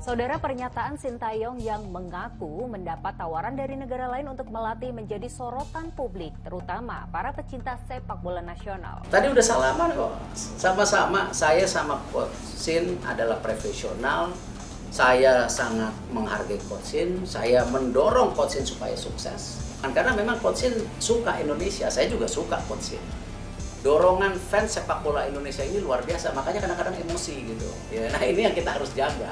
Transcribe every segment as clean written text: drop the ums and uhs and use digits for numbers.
Saudara, pernyataan Sintayong yang mengaku mendapat tawaran dari negara lain untuk melatih menjadi sorotan publik, terutama para pecinta sepak bola nasional. Tadi udah salaman kok, sama-sama saya sama Coach Sin adalah profesional. Saya sangat menghargai Coach Sin, saya mendorong Coach Sin supaya sukses. Karena memang Coach Sin suka Indonesia, saya juga suka Coach Sin. Dorongan fans sepak bola Indonesia ini luar biasa, makanya kadang-kadang emosi gitu. Ya, nah ini yang kita harus jaga.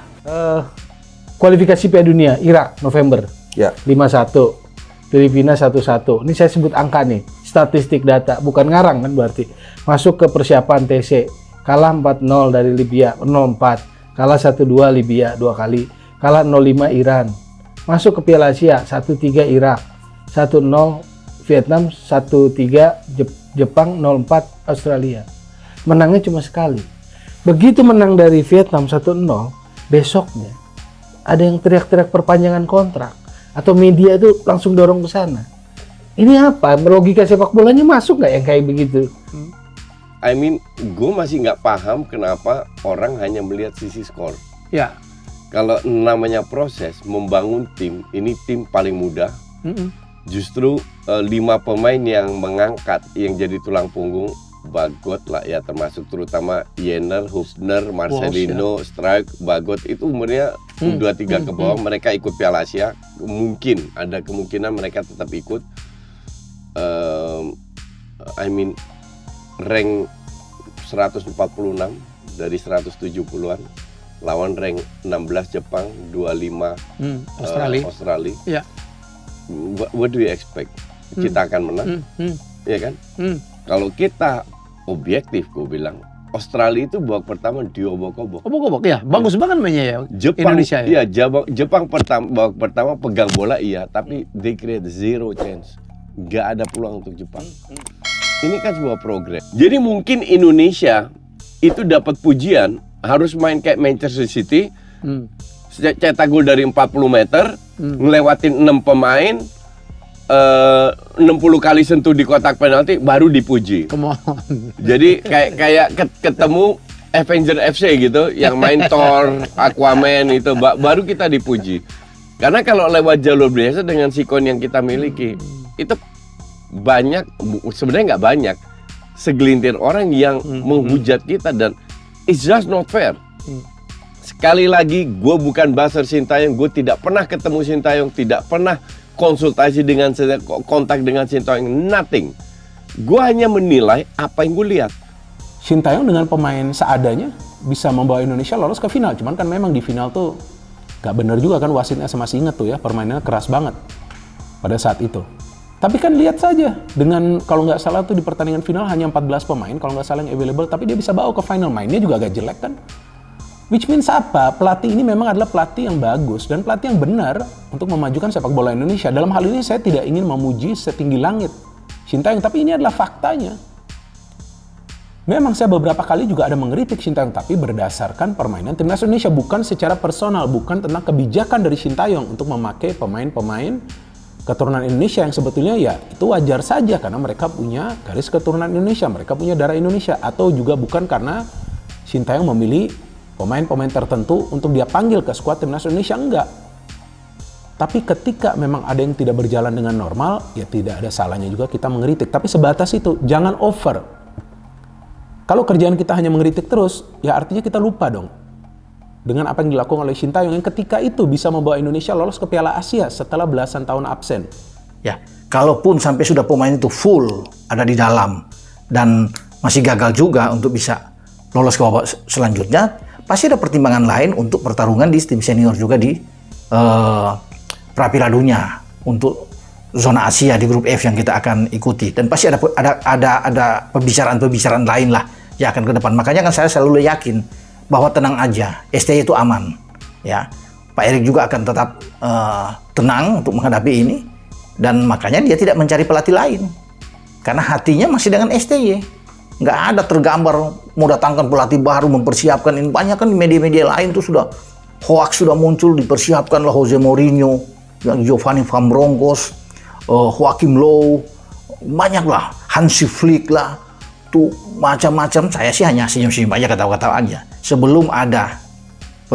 Kualifikasi Piala Dunia Irak November Ya. 5-1, Filipina 1-1. Ini saya sebut angka nih, statistik data, bukan ngarang kan berarti. Masuk ke persiapan TC, kalah 4-0 dari Libya, 0-4, kalah 1-2 Libya 2 kali, kalah 0-5 Iran. Masuk ke Piala Asia 1-3 Irak, 1-0 Vietnam, 1-3 Jepang, 0-4 Australia. Menangnya cuma sekali. Begitu menang dari Vietnam 1-0, besoknya ada yang teriak-teriak perpanjangan kontrak, atau media itu langsung dorong ke sana. Ini apa? Logika sepak bolanya masuk nggak yang kayak begitu? I mean, gue masih nggak paham kenapa orang hanya melihat sisi skor. Ya. Kalau namanya proses membangun tim, ini tim paling mudah. Justru 5 pemain yang mengangkat, yang jadi tulang punggung, Bagot lah ya, termasuk terutama Yenner, Hubner, Marcelino, Strike, Bagot itu umurnya 23 ke bawah, mereka ikut Piala Asia, mungkin ada kemungkinan mereka tetap ikut. I mean, rank 146 dari 170-an, lawan rank 16 Jepang, 25 Australia. Ya. What do you expect? Kita akan menang, ya kan? Kalau kita objektif, gue bilang Australia itu babak pertama diobok-obok. Obok-obok ya, bagus banget mainnya ya. Jepang, Indonesia ya. Iya, Jepang babak pertama pegang bola iya, tapi they create zero chance. Gak ada peluang untuk Jepang. Ini kan sebuah progres. Jadi mungkin Indonesia itu dapat pujian harus main kayak Manchester City, cetak gol dari 40 meter, ngelewatin 6 pemain, 60 kali sentuh di kotak penalti baru dipuji. Come on. Jadi kayak ketemu Avenger FC gitu, yang main Thor, Aquaman itu baru kita dipuji. Karena kalau lewat jalur biasa dengan sikon yang kita miliki, itu banyak, sebenarnya nggak banyak, segelintir orang yang menghujat kita, dan it's just not fair. Sekali lagi, gue bukan buzzer Sintayong, gue tidak pernah ketemu Sintayong, tidak pernah konsultasi dengan kontak dengan Sintayong, nothing. Gue hanya menilai apa yang gue lihat. Sintayong dengan pemain seadanya bisa membawa Indonesia lolos ke final. Cuman kan memang di final tuh gak bener juga kan, wasitnya, saya masih inget tuh ya, permainannya keras banget pada saat itu. Tapi kan lihat saja, dengan kalau nggak salah tuh di pertandingan final hanya 14 pemain, kalau nggak salah yang available, tapi dia bisa bawa ke final. Mainnya juga agak jelek kan. Which means apa? Pelatih ini memang adalah pelatih yang bagus dan pelatih yang benar untuk memajukan sepak bola Indonesia. Dalam hal ini saya tidak ingin memuji setinggi langit Sintayong, tapi ini adalah faktanya. Memang saya beberapa kali juga ada mengkritik Sintayong, tapi berdasarkan permainan timnas Indonesia, bukan secara personal, bukan tentang kebijakan dari Sintayong untuk memakai pemain-pemain keturunan Indonesia yang sebetulnya ya itu wajar saja karena mereka punya garis keturunan Indonesia, mereka punya darah Indonesia, atau juga bukan karena Sintayong memilih pemain-pemain tertentu untuk dia panggil ke skuad timnas Indonesia, enggak. Tapi ketika memang ada yang tidak berjalan dengan normal, ya tidak ada salahnya juga kita mengkritik. Tapi sebatas itu, jangan over. Kalau kerjaan kita hanya mengkritik terus, ya artinya kita lupa dong dengan apa yang dilakukan oleh Sintayong yang ketika itu bisa membawa Indonesia lolos ke Piala Asia setelah belasan tahun absen. Ya, kalaupun sampai sudah pemain itu full ada di dalam dan masih gagal juga untuk bisa lolos ke babak selanjutnya, pasti ada pertimbangan lain untuk pertarungan di tim senior juga di Pra-Piala Dunia untuk zona Asia di grup F yang kita akan ikuti, dan pasti ada pembicaraan lain lah yang akan ke depan. Makanya kan saya selalu yakin bahwa tenang aja, STY itu aman. Ya, Pak Erik juga akan tetap tenang untuk menghadapi ini, dan makanya dia tidak mencari pelatih lain karena hatinya masih dengan STY. Nggak ada tergambar mau datangkan pelatih baru, mempersiapkan ini. Banyak kan di media-media lain tuh sudah hoax sudah muncul, dipersiapkanlah Jose Mourinho, Giovanni Van Bronckhorst, Joachim Low, banyaklah, Hansi Flick lah, tuh macam-macam. Saya sih hanya senyum-senyum aja, ketawa-ketawa aja sebelum ada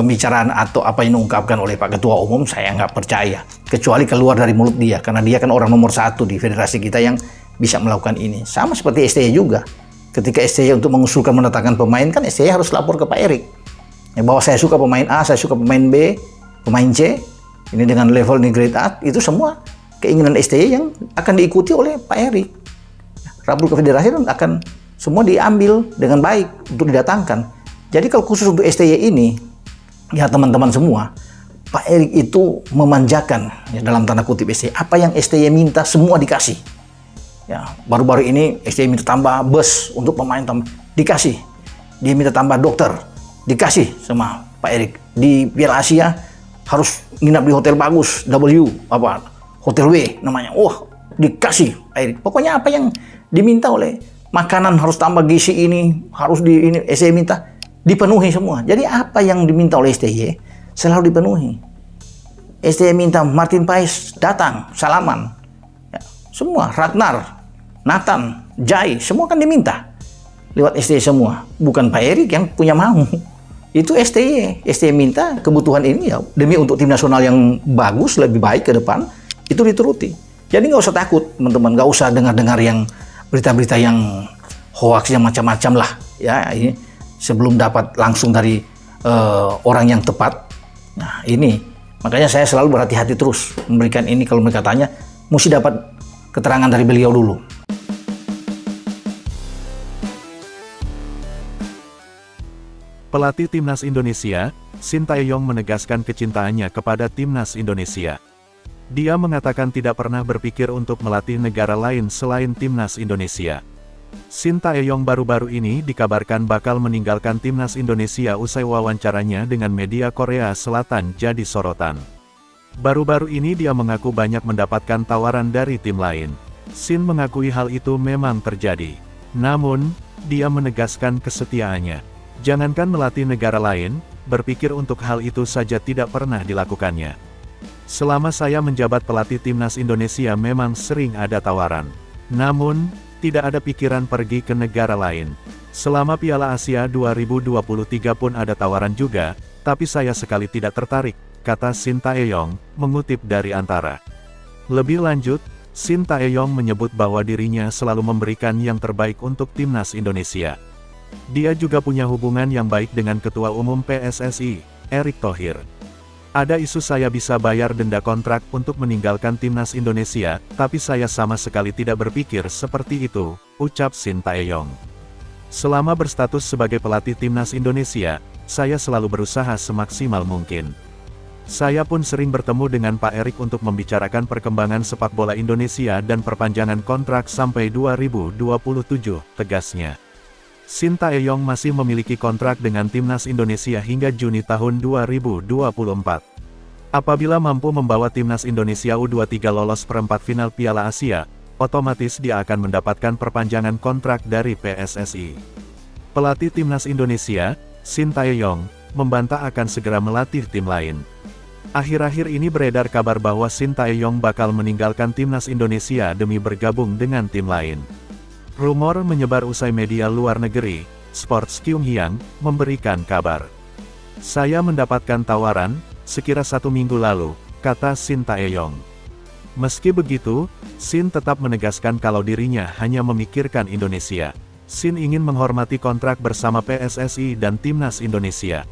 pembicaraan atau apa yang diungkapkan oleh Pak Ketua Umum, saya nggak percaya. Kecuali keluar dari mulut dia, karena dia kan orang nomor 1 di federasi kita yang bisa melakukan ini. Sama seperti STY juga. Ketika STY untuk mengusulkan mendatangkan pemain, kan STY harus lapor ke Pak Erik. Ya, bahwa saya suka pemain A, saya suka pemain B, pemain C, ini dengan level ini grade A, itu semua keinginan STY yang akan diikuti oleh Pak Erik. Rapor ke federasi akan semua diambil dengan baik untuk didatangkan. Jadi kalau khusus untuk STY ini, ya teman-teman semua, Pak Erik itu memanjakan, ya, dalam tanda kutip STY. Apa yang STY minta semua dikasih. Ya, baru-baru ini STY minta tambah bus untuk pemain, dikasih. Dia minta tambah dokter, dikasih sama Pak Erik. Di Piala Asia harus nginap di hotel bagus, Hotel W namanya. Wah, dikasih Pak Erik. Pokoknya apa yang diminta oleh makanan harus tambah gizi ini, harus di ini STY minta, dipenuhi semua. Jadi apa yang diminta oleh STY selalu dipenuhi. STY minta Martin Paes datang, salaman. Ya, semua, Ratnar, Nathan, Jai, semua kan diminta lewat STY semua. Bukan Pak Erik yang punya mau. Itu STY. STY minta kebutuhan ini ya demi untuk tim nasional yang bagus, lebih baik ke depan, itu dituruti. Jadi nggak usah takut teman-teman, nggak usah dengar-dengar yang berita-berita yang hoax yang macam-macam lah. Ya, ini sebelum dapat langsung dari orang yang tepat. Nah ini, makanya saya selalu berhati-hati terus memberikan ini. Kalau mereka tanya, mesti dapat keterangan dari beliau dulu. Pelatih Timnas Indonesia, Shin Tae-yong menegaskan kecintaannya kepada Timnas Indonesia. Dia mengatakan tidak pernah berpikir untuk melatih negara lain selain Timnas Indonesia. Shin Tae-yong baru-baru ini dikabarkan bakal meninggalkan Timnas Indonesia usai wawancaranya dengan media Korea Selatan jadi sorotan. Baru-baru ini dia mengaku banyak mendapatkan tawaran dari tim lain. Shin mengakui hal itu memang terjadi. Namun, dia menegaskan kesetiaannya. Jangankan melatih negara lain, berpikir untuk hal itu saja tidak pernah dilakukannya. Selama saya menjabat pelatih Timnas Indonesia memang sering ada tawaran. Namun, tidak ada pikiran pergi ke negara lain. Selama Piala Asia 2023 pun ada tawaran juga, tapi saya sekali tidak tertarik, kata Shin Tae-yong, mengutip dari Antara. Lebih lanjut, Shin Tae-yong menyebut bahwa dirinya selalu memberikan yang terbaik untuk Timnas Indonesia. Dia juga punya hubungan yang baik dengan Ketua Umum PSSI, Erick Thohir. Ada isu saya bisa bayar denda kontrak untuk meninggalkan Timnas Indonesia, tapi saya sama sekali tidak berpikir seperti itu, ucap Shin Tae-yong. Selama berstatus sebagai pelatih Timnas Indonesia, saya selalu berusaha semaksimal mungkin. Saya pun sering bertemu dengan Pak Erik untuk membicarakan perkembangan sepak bola Indonesia dan perpanjangan kontrak sampai 2027, tegasnya. Shin Tae-yong masih memiliki kontrak dengan Timnas Indonesia hingga Juni tahun 2024. Apabila mampu membawa Timnas Indonesia U23 lolos perempat final Piala Asia, otomatis dia akan mendapatkan perpanjangan kontrak dari PSSI. Pelatih Timnas Indonesia, Shin Tae-yong, membantah akan segera melatih tim lain. Akhir-akhir ini beredar kabar bahwa Shin Tae-yong bakal meninggalkan Timnas Indonesia demi bergabung dengan tim lain. Rumor menyebar usai media luar negeri, Sports Kyunghyeang, memberikan kabar. Saya mendapatkan tawaran, sekira 1 minggu lalu, kata Shin Tae-yong. Meski begitu, Shin tetap menegaskan kalau dirinya hanya memikirkan Indonesia. Shin ingin menghormati kontrak bersama PSSI dan Timnas Indonesia.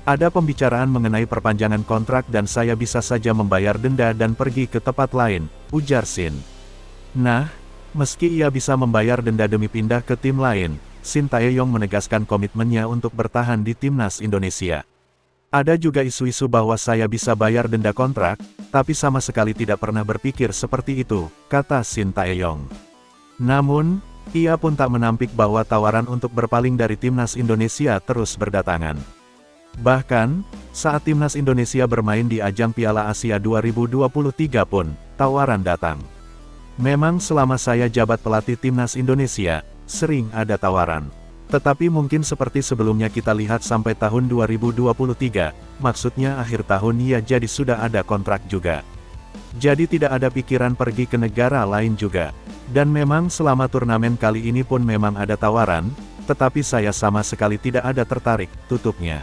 Ada pembicaraan mengenai perpanjangan kontrak dan saya bisa saja membayar denda dan pergi ke tempat lain, ujar Shin. Nah, meski ia bisa membayar denda demi pindah ke tim lain, Shin Tae-yong menegaskan komitmennya untuk bertahan di Timnas Indonesia. Ada juga isu-isu bahwa saya bisa bayar denda kontrak, tapi sama sekali tidak pernah berpikir seperti itu, kata Shin Tae-yong. Namun, ia pun tak menampik bahwa tawaran untuk berpaling dari Timnas Indonesia terus berdatangan. Bahkan, saat Timnas Indonesia bermain di ajang Piala Asia 2023 pun, tawaran datang. Memang selama saya jabat pelatih Timnas Indonesia, sering ada tawaran. Tetapi mungkin seperti sebelumnya kita lihat sampai tahun 2023, maksudnya akhir tahun ya jadi sudah ada kontrak juga. Jadi tidak ada pikiran pergi ke negara lain juga. Dan memang selama turnamen kali ini pun memang ada tawaran, tetapi saya sama sekali tidak ada tertarik, tutupnya.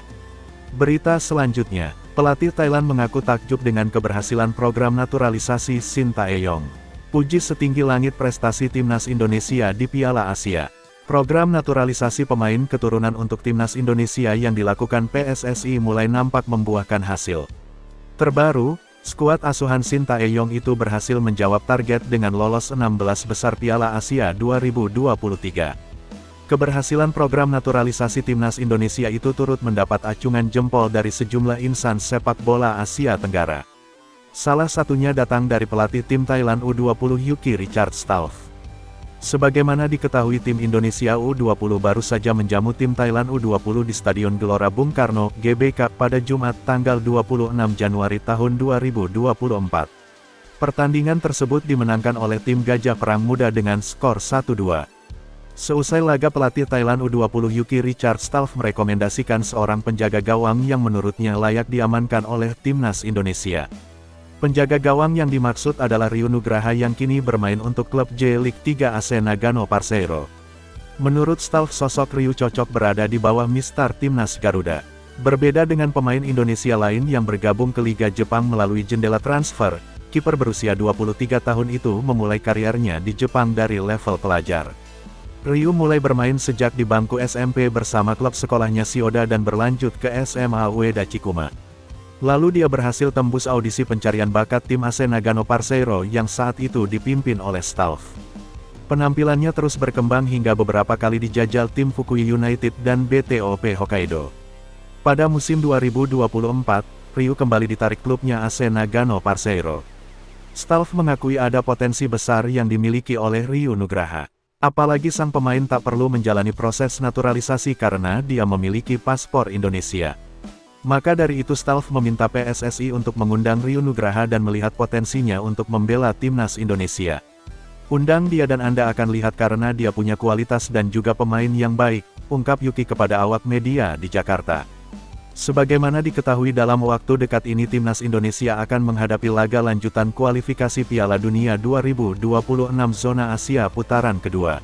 Berita selanjutnya, pelatih Thailand mengaku takjub dengan keberhasilan program naturalisasi Shin Tae-yong. Puji setinggi langit prestasi Timnas Indonesia di Piala Asia. Program naturalisasi pemain keturunan untuk Timnas Indonesia yang dilakukan PSSI mulai nampak membuahkan hasil. Terbaru, skuad asuhan Shin Tae-yong itu berhasil menjawab target dengan lolos 16 besar Piala Asia 2023. Keberhasilan program naturalisasi Timnas Indonesia itu turut mendapat acungan jempol dari sejumlah insan sepak bola Asia Tenggara. Salah satunya datang dari pelatih tim Thailand U20 Yuki Richard Stauff. Sebagaimana diketahui tim Indonesia U20 baru saja menjamu tim Thailand U20 di Stadion Gelora Bung Karno, GBK pada Jumat tanggal 26 Januari tahun 2024. Pertandingan tersebut dimenangkan oleh tim Gajah Perang Muda dengan skor 1-2. Seusai laga, pelatih Thailand U20 Yuki Richard Stauff merekomendasikan seorang penjaga gawang yang menurutnya layak diamankan oleh Timnas Indonesia. Penjaga gawang yang dimaksud adalah Ryu Nugraha yang kini bermain untuk klub J-League 3 AC Nagano Parceiro. Menurut Stauff, sosok Ryu cocok berada di bawah Mistar Timnas Garuda. Berbeda dengan pemain Indonesia lain yang bergabung ke Liga Jepang melalui jendela transfer, kiper berusia 23 tahun itu memulai karirnya di Jepang dari level pelajar. Ryu mulai bermain sejak di bangku SMP bersama klub sekolahnya Shioda dan berlanjut ke SMA Ueda Chikuma. Lalu dia berhasil tembus audisi pencarian bakat tim AC Nagano Parceiro yang saat itu dipimpin oleh Stauff. Penampilannya terus berkembang hingga beberapa kali dijajal tim Fukui United dan BTOP Hokkaido. Pada musim 2024, Ryu kembali ditarik klubnya AC Nagano Parceiro. Stauff mengakui ada potensi besar yang dimiliki oleh Ryu Nugraha. Apalagi sang pemain tak perlu menjalani proses naturalisasi karena dia memiliki paspor Indonesia. Maka dari itu Stauff meminta PSSI untuk mengundang Ryu Nugraha dan melihat potensinya untuk membela Timnas Indonesia. Undang dia dan Anda akan lihat karena dia punya kualitas dan juga pemain yang baik, ungkap Yuki kepada awak media di Jakarta. Sebagaimana diketahui dalam waktu dekat ini Timnas Indonesia akan menghadapi laga lanjutan kualifikasi Piala Dunia 2026 Zona Asia putaran kedua.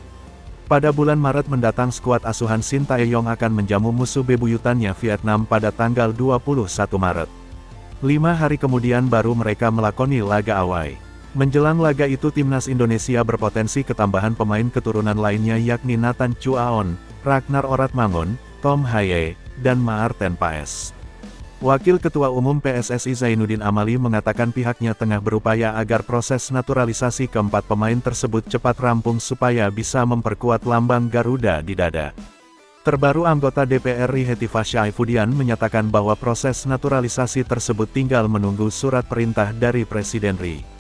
Pada bulan Maret mendatang skuad asuhan Shin Tae-yong akan menjamu musuh bebuyutannya Vietnam pada tanggal 21 Maret. 5 hari kemudian baru mereka melakoni laga away. Menjelang laga itu Timnas Indonesia berpotensi ketambahan pemain keturunan lainnya yakni Nathan Chuaon, Ragnar Oratmangun, Tom Haye, dan Maarten Paes. Wakil Ketua Umum PSSI Zainuddin Amali mengatakan pihaknya tengah berupaya agar proses naturalisasi keempat pemain tersebut cepat rampung supaya bisa memperkuat lambang Garuda di dada. Terbaru anggota DPR RI Hetifah Syaifudian menyatakan bahwa proses naturalisasi tersebut tinggal menunggu surat perintah dari Presiden RI.